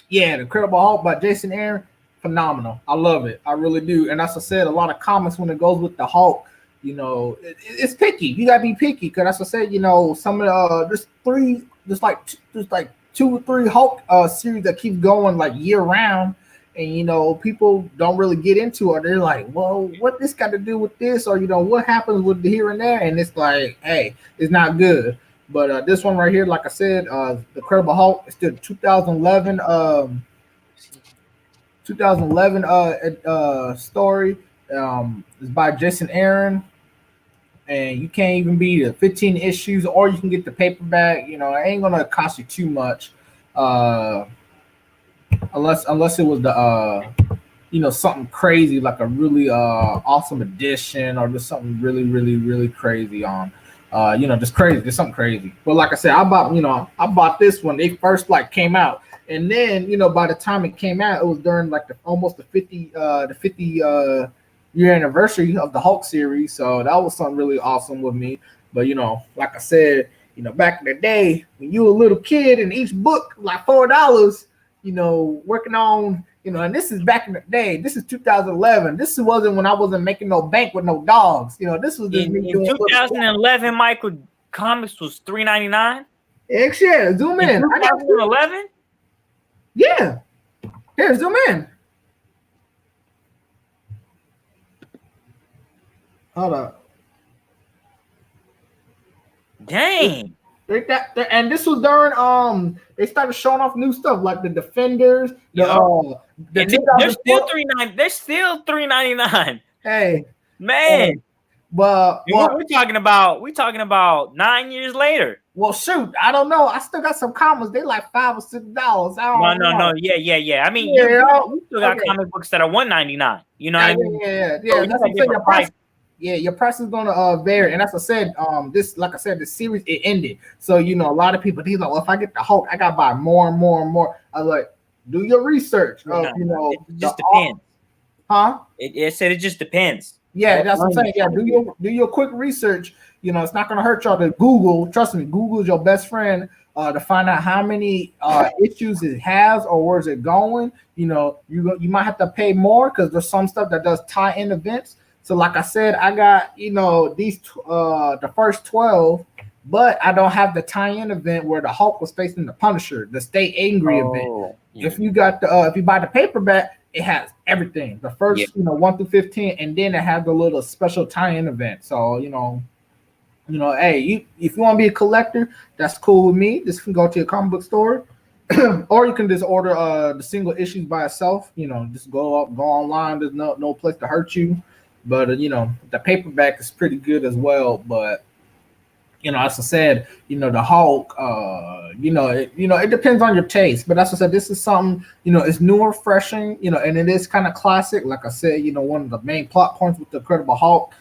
yeah, The Incredible Hulk by Jason Aaron, phenomenal. I love it. I really do. And as I said, a lot of comments when it goes with the Hulk, you know, it's picky. You gotta be picky because as I said, you know, some of there's like 2 or 3 Hulk series that keep going like year round. And you know, people don't really get into it. They're like, "Well, what this got to do with this?" Or you know, what happens with the here and there? And it's like, hey, it's not good. But this one right here, like I said, The Incredible Hulk, it's the 2011 story. It's by Jason Aaron, and you can't even beat it. 15 issues, or you can get the paperback. You know, it ain't gonna cost you too much. Unless it was the you know, something crazy like a really awesome edition or just something really crazy on you know, just crazy, just something crazy. But like I said, I bought this when they first like came out, and then you know, by the time it came out, it was during like almost the 50 year anniversary of the Hulk series, so that was something really awesome with me. But you know, like I said, you know, back in the day when you were a little kid and each book like $4, you know, working on, you know, and this is back in the day. This is 2011. This wasn't when I wasn't making no bank with no dogs. You know, this was just in 2011. Michael, comics was $3.99. Yeah, zoom in. 2011. Yeah, here, zoom in. Hold up. Dang. And this was during they started showing off new stuff like the Defenders. They're still $3.99. They're still $3.99. Hey, man. But we're talking about 9 years later. Well, shoot, I don't know. I still got some comics. They like $5 or $6. No. Yeah. I mean, you still got comic books that are $1.99. You know what I mean? Yeah. That's what I'm saying. Your price is gonna vary, and as I said, this series it ended. So you know, a lot of people these like, well, if I get the Hulk, I gotta buy more and more and more. I was like, do your research. You know, it just depends. Huh? It said it just depends. Yeah, that's what I'm saying. Yeah, do your quick research. You know, it's not gonna hurt y'all to Google. Trust me, Google is your best friend to find out how many issues it has or where's it going. You know, you might have to pay more because there's some stuff that does tie-in events. So like I said, I got, you know, these the first 12, but I don't have the tie-in event where the Hulk was facing the Punisher, the Stay Angry event. Yeah. If you got if you buy the paperback, it has everything. The first, 1 through 15, and then it has the little special tie-in event. So, you know, hey, if you want to be a collector, that's cool with me. Just can go to your comic book store. Or you can just order the single issues by itself. You know, just go online. There's no place to hurt you. But you know, the paperback is pretty good as well. But you know, as I said, you know, the Hulk, it depends on your taste. But as I said, this is something, you know, it's new, refreshing, you know, and it is kind of classic. Like I said, you know, one of the main plot points with the Incredible Hulk,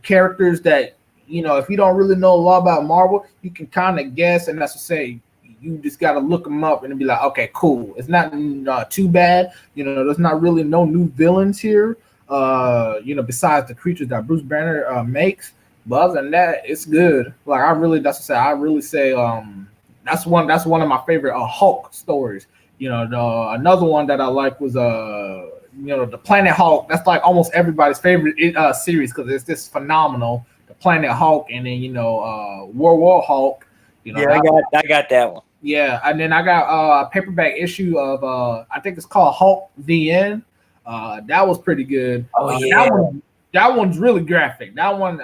characters that, you know, if you don't really know a lot about Marvel, you can kind of guess, and that's to say, you just got to look them up and be like, okay, cool. It's not too bad. You know, there's not really no new villains here. You know, besides the creatures that Bruce Banner makes, but other than that, it's good. Like I really say that's one of my favorite Hulk stories. You know, another one that I like was you know, the Planet Hulk. That's like almost everybody's favorite series because it's just phenomenal. The Planet Hulk, and then you know, World War Hulk. You know, I got that one. Yeah, and then I got a paperback issue of I think it's called Hulk the End. That was pretty good. Oh yeah. That one's really graphic. That one,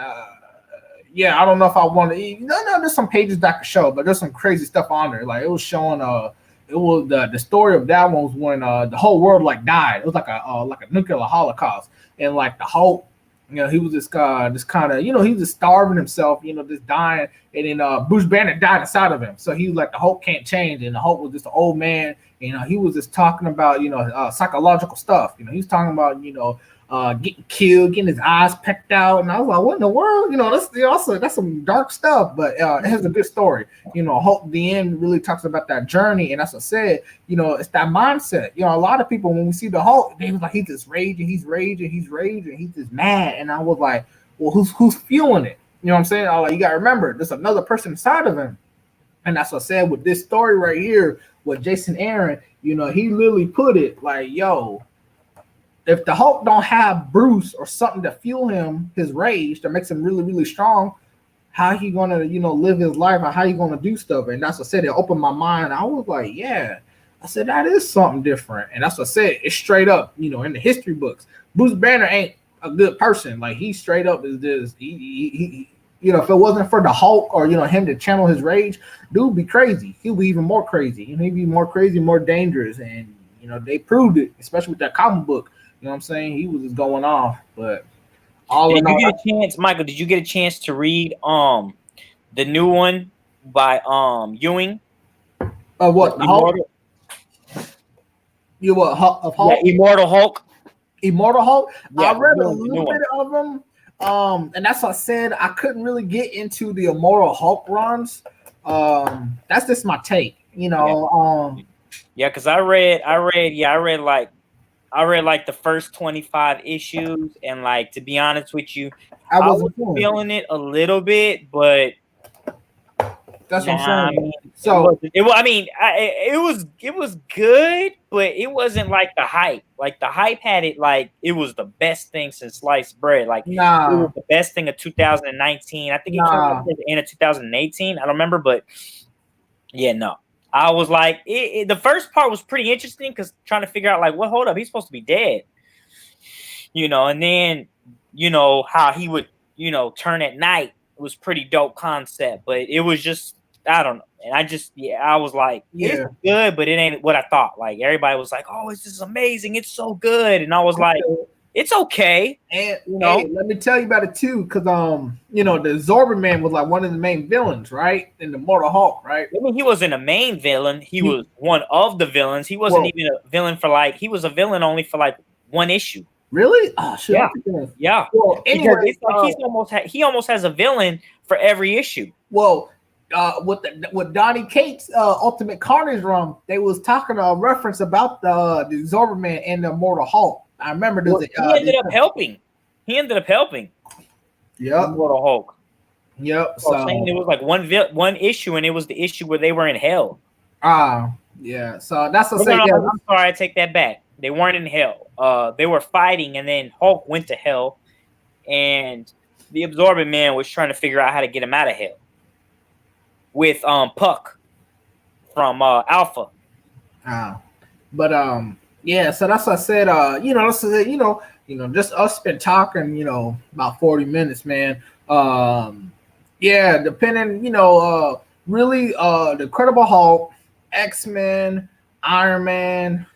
yeah, I don't know if I want to. No, there's some pages that could show, but there's some crazy stuff on there. Like it was showing, it was the story of that one was when the whole world like died. It was like a nuclear holocaust, and like the Hulk, he was this kind of, he was just starving himself, just dying, and then Bruce Banner died inside of him. So he was like the Hulk can't change, and the Hulk was just an old man. He was just talking about psychological stuff. He was talking about getting killed, getting his eyes pecked out, and I was like, what in the world? That's some dark stuff, but it has a good story. Hulk the End really talks about that journey, and that's what I said. It's that mindset. A lot of people when we see the Hulk, they was like, he's just raging, he's just mad, and I was like, well, who's feeling it? You know what I'm saying? I was like, you gotta remember, there's another person inside of him, and that's what I said with this story right here with Jason Aaron. He literally put it like, yo, if the Hulk don't have Bruce or something to fuel him, his rage that makes him really, really strong, how he gonna, live his life, or how he gonna do stuff? And that's what I said. It opened my mind. I was like, yeah. I said that is something different, and that's what I said. It's straight up, in the history books. Bruce Banner ain't a good person. Like he straight up is this. He if it wasn't for the Hulk or him to channel his rage, dude be crazy. He'll be even more crazy. He'd be more crazy, more dangerous, and they proved it, especially with that comic book. You know what I'm saying? He was just going off. But did you get a chance, Michael? Did you get a chance to read the new one by Ewing? What? Hulk? You what? Of Hulk? Yeah, Immortal Hulk. Immortal Hulk. Yeah, I read a little bit of them. And that's what I said. I couldn't really get into the Immortal Hulk runs. That's just my take. Yeah, because I read like the first 25 issues, and like, to be honest with you, I was feeling it a little bit, but that's what I'm saying. I mean, so it was good, but it wasn't like the hype. Like the hype had it like it was the best thing since sliced bread. Like it was the best thing of 2019. I think it came out at the end of 2018. I don't remember, but yeah, no. I was like, the first part was pretty interesting because trying to figure out like, well, hold up, he's supposed to be dead, and then how he would turn at night was pretty dope concept, but it was just, I don't know, and I was like, it's good, but it ain't what I thought. Like everybody was like, oh, this is amazing, it's so good, and I was like, it's okay. And hey, let me tell you about it too, because the Zorba Man was like one of the main villains, right? In the Mortal Hulk, right? I mean, he wasn't a main villain. He was one of the villains. He wasn't even a villain for like, he was a villain only for like one issue. Really? Oh shit. Yeah. Well, anyway, it's like he almost has a villain for every issue. Well, with Donnie Cates' Ultimate Carnage run, they was talking a reference about the Zorba Man and the Immortal Hulk. I remember he ended up helping. Yep. Immortal Hulk. Yep. So saying it was like one issue, and it was the issue where they were in hell. Yeah. So that's what I'm sorry, I take that back. They weren't in hell. They were fighting, and then Hulk went to hell, and the Absorbing Man was trying to figure out how to get him out of hell with Puck from Alpha. Yeah, so that's what I said. Just us been talking, about 40 minutes, man. Yeah, depending, really, the Incredible Hulk, X-Men, Iron Man.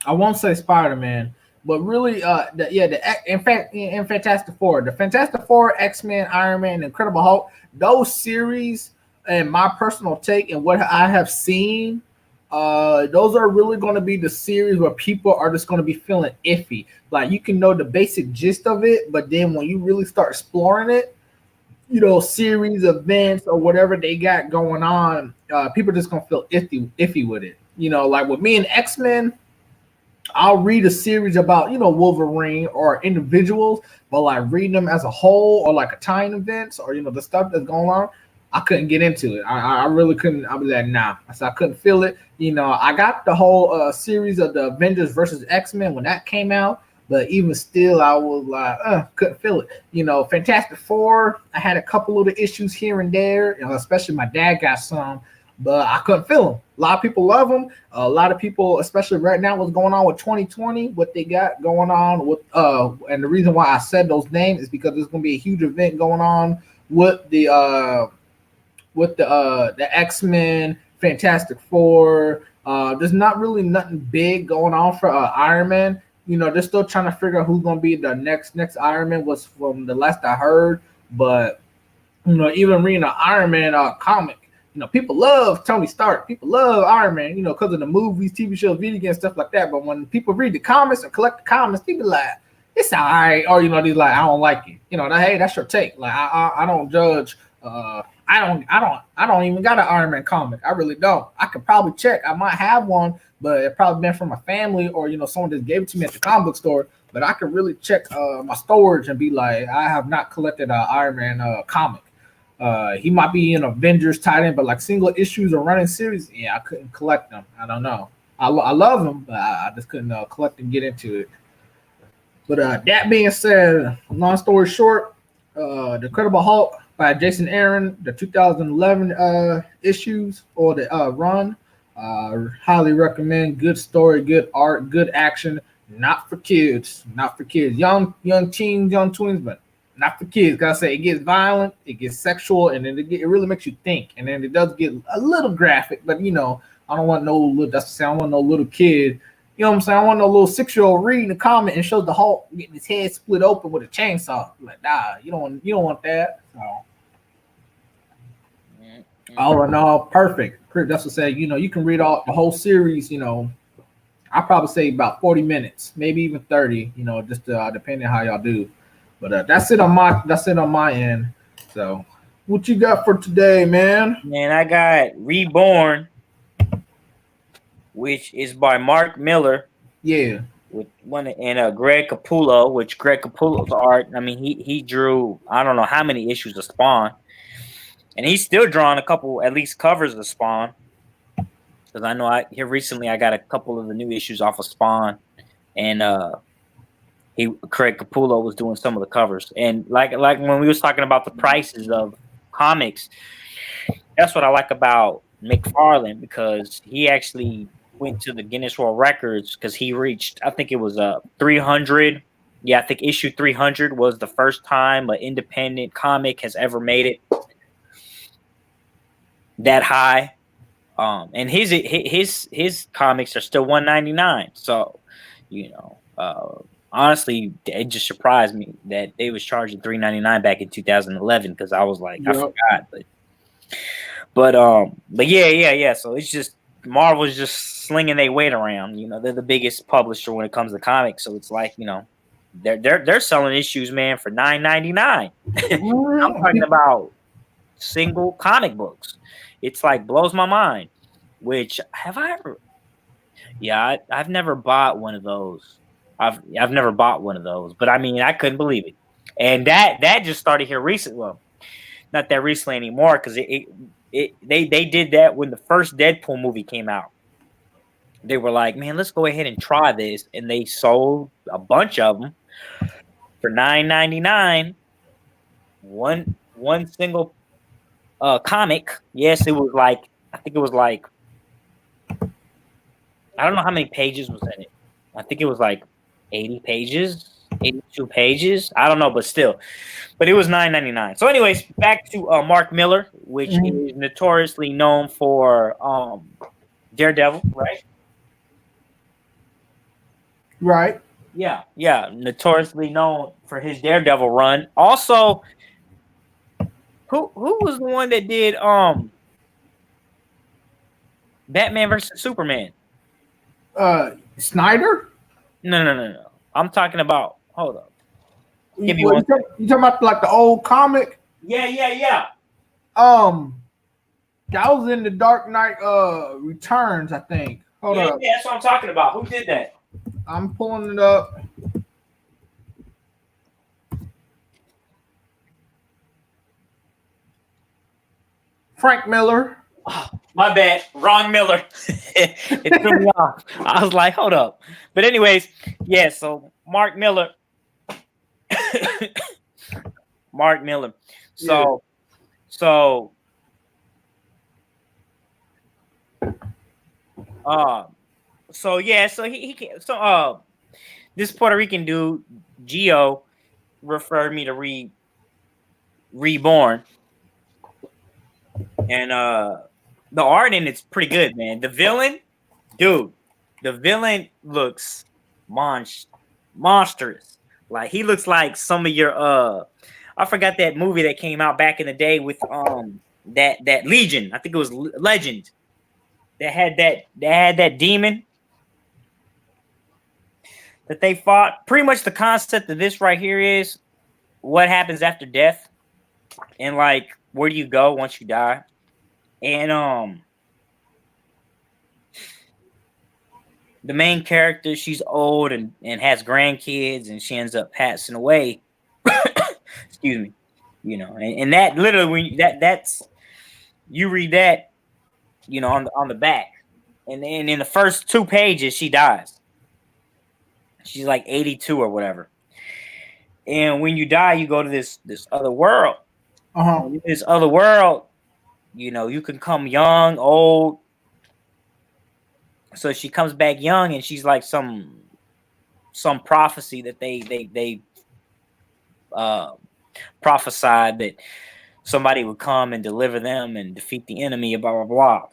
I won't say Spider-Man, but really, in Fantastic Four, the Fantastic Four, X-Men, Iron Man, and Incredible Hulk, those series, and my personal take and what I have seen. Those are really going to be the series where people are just going to be feeling iffy. Like you can know the basic gist of it, but then when you really start exploring it, series, events, or whatever they got going on, people are just going to feel iffy with it. Like with me and X-Men, I'll read a series about, Wolverine or individuals, but like reading them as a whole or like a tie-in events or, the stuff that's going on, I couldn't get into it. I really couldn't. I was like, nah. So I couldn't feel it. I got the whole series of the Avengers versus X-Men when that came out, but even still, I was like, couldn't feel it. Fantastic Four, I had a couple of the issues here and there, especially my dad got some, but I couldn't feel him. A lot of people love him. A lot of people, especially right now, what's going on with 2020, what they got going on with and the reason why I said those names is because there's going to be a huge event going on with the X-Men, Fantastic Four. There's not really nothing big going on for Iron Man. You know, they're still trying to figure out who's going to be the next Iron Man. Was from the last I heard, but you know, even reading an Iron Man comic, you know, people love Tony Stark. People love Iron Man, you know, because of the movies, TV shows, video games, stuff like that. But when people read the comics or collect the comics, people like, it's all right, or you know, these like, I don't like it. You know, hey, that's your take. Like, I don't judge. I don't even got an Iron Man comic. I really don't. I could probably check. I might have one, but it probably been from my family or you know someone just gave it to me at the comic book store. But I could really check my storage and be like, I have not collected an Iron Man comic. He might be in Avengers tied in, but like single issues or running series, yeah, I couldn't collect them. I don't know. I love them, but I just couldn't collect and get into it. But that being said, long story short, The Incredible Hulk by Jason Aaron, the 2011 issues or the run, highly recommend. Good story, good art, good action. Not for kids, not for kids. Young teens, young tweens, but not for kids. Gotta say, it gets violent, it gets sexual, and then it really makes you think. And then it does get a little graphic, but you know, I don't want no little. That's the say I don't want no little kid. You know what I'm saying? I want no little 6-year-old reading a comment and shows the Hulk getting his head split open with a chainsaw. Like, nah, you don't want that. So, all in all, perfect. That's what say. You know, you can read all the whole series. You know, I probably say about 40 minutes, maybe even 30. You know, just depending on how y'all do. But that's it on my end. So, what you got for today, man? Man, I got Reborn, which is by Mark Miller. Yeah. With one and Greg Capullo, which Greg Capullo's art. I mean, he drew I don't know how many issues of Spawn, and he's still drawing a couple at least covers of Spawn. Because I know here recently I got a couple of the new issues off of Spawn, and Craig Capullo was doing some of the covers. And like when we was talking about the prices of comics, that's what I like about McFarlane, because he actually went to the Guinness World Records because he reached, I think it was 300. Yeah, I think issue 300 was the first time an independent comic has ever made it that high. And his comics are still $1.99. So, you know, honestly, it just surprised me that they was charging $3.99 back in 2011 because I was like, I forgot, but yeah. So it's just Marvel's just slinging their weight around. You know, they're the biggest publisher when it comes to comics, so it's like, you know, they're selling issues, man, for $9.99. I'm talking about single comic books. It's like blows my mind. Which have I ever? Yeah, I've never bought one of those. I've never bought one of those, but I mean, I couldn't believe it. And that just started here recently. Well, not that recently anymore, because they did that when the first Deadpool movie came out. They were like, man, let's go ahead and try this, and they sold a bunch of them for $9.99. One single comic. Yes, it was like, I think it was like, I don't know how many pages was in it. I think it was like 80 pages, 82 pages. I don't know, but still. But it was $9.99. So anyways, back to Mark Miller, which is notoriously known for Daredevil, right? Right. Yeah. Notoriously known for his Daredevil run. Also, who was the one that did Batman versus Superman? Snyder? No. I'm talking about. Hold up. You talking about like the old comic? Yeah. That was in the Dark Knight Returns, I think. Hold up. Yeah, that's what I'm talking about. Who did that? I'm pulling it up. Frank Miller. Oh, my bad. Wrong Miller. It threw me off. I was like, hold up. But anyways, yeah, so Mark Miller. Mark Miller. So So yeah, so he can. So this Puerto Rican dude, Gio, referred me to Reborn, and the art in it's pretty good, man. The villain, dude, the villain looks monstrous. Like he looks like some of your I forgot that movie that came out back in the day with that Legion. I think it was Legend. That had that demon that they fought. Pretty much the concept of this right here is what happens after death, and like where do you go once you die, and the main character, she's old and has grandkids, and she ends up passing away. Excuse me, and that literally when that's you read that, on the back, and then in the first 2 pages she dies. She's like 82 or whatever. And when you die, you go to this other world. This other world, you can come young, old. So she comes back young, and she's like some prophecy that they prophesied that somebody would come and deliver them and defeat the enemy, blah blah blah.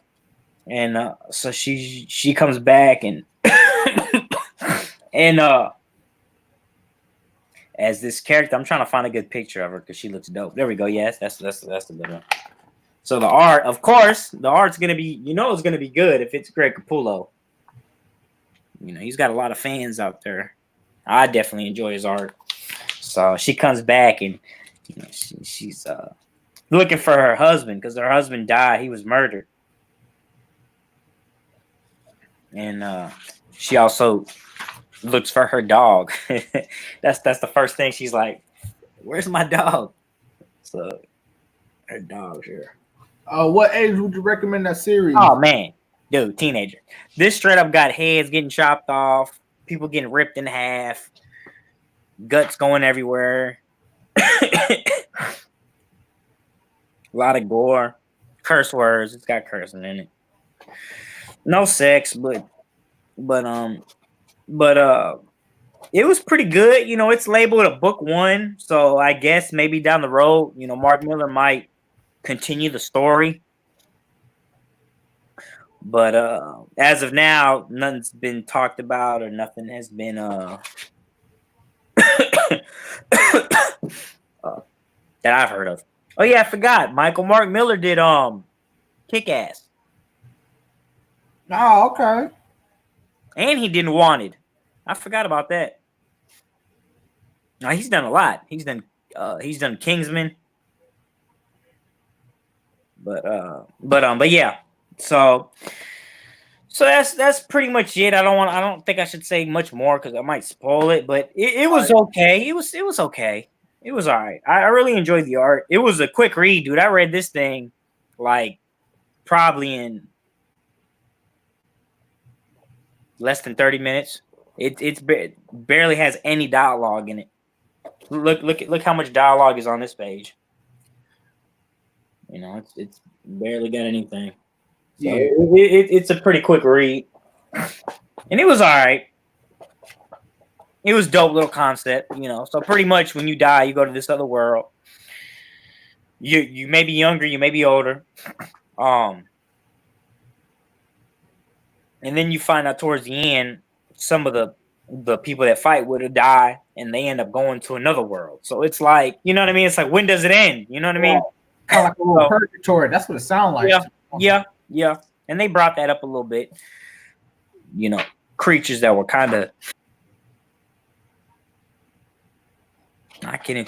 And so she comes back and and as this character, I'm trying to find a good picture of her because she looks dope. There we go. Yes, that's the good one. So the art, of course, the art's gonna be, it's gonna be good if it's Greg Capullo. He's got a lot of fans out there. I definitely enjoy his art. So she comes back and she's looking for her husband because her husband died. He was murdered, and she also looks for her dog. That's the first thing she's like, "Where's my dog?" So her dog's here. What age would you recommend that series? Oh man, dude, teenager. This straight up got heads getting chopped off, people getting ripped in half, guts going everywhere, a lot of gore, curse words. It's got cursing in it. No sex, but it was pretty good. It's labeled a book 1, so I guess maybe down the road, Mark Miller might continue the story. But as of now, nothing's been talked about or nothing has been that I've heard of. Oh yeah, I forgot. Mark Miller did Kick-Ass. Oh, okay. And he did Wanted. I forgot about that. No, he's done a lot. He's done Kingsman. But yeah. So that's pretty much it. I don't think I should say much more because I might spoil it. But it was okay. It was okay. It was all right. I really enjoyed the art. It was a quick read, dude. I read this thing like probably in less than 30 minutes. It barely has any dialogue in it. Look how much dialogue is on this page. It's barely got anything. So yeah, it's a pretty quick read, and it was all right. It was dope little concept, So pretty much when you die, you go to this other world. You may be younger, you may be older, and then you find out towards the end some of the people that fight would have died, and they end up going to another world. So it's like, you know what I mean? It's like, when does it end? You know what I mean? Kind of like a little purgatory. That's what it sounds like. Yeah. And they brought that up a little bit. Creatures that were kind of not getting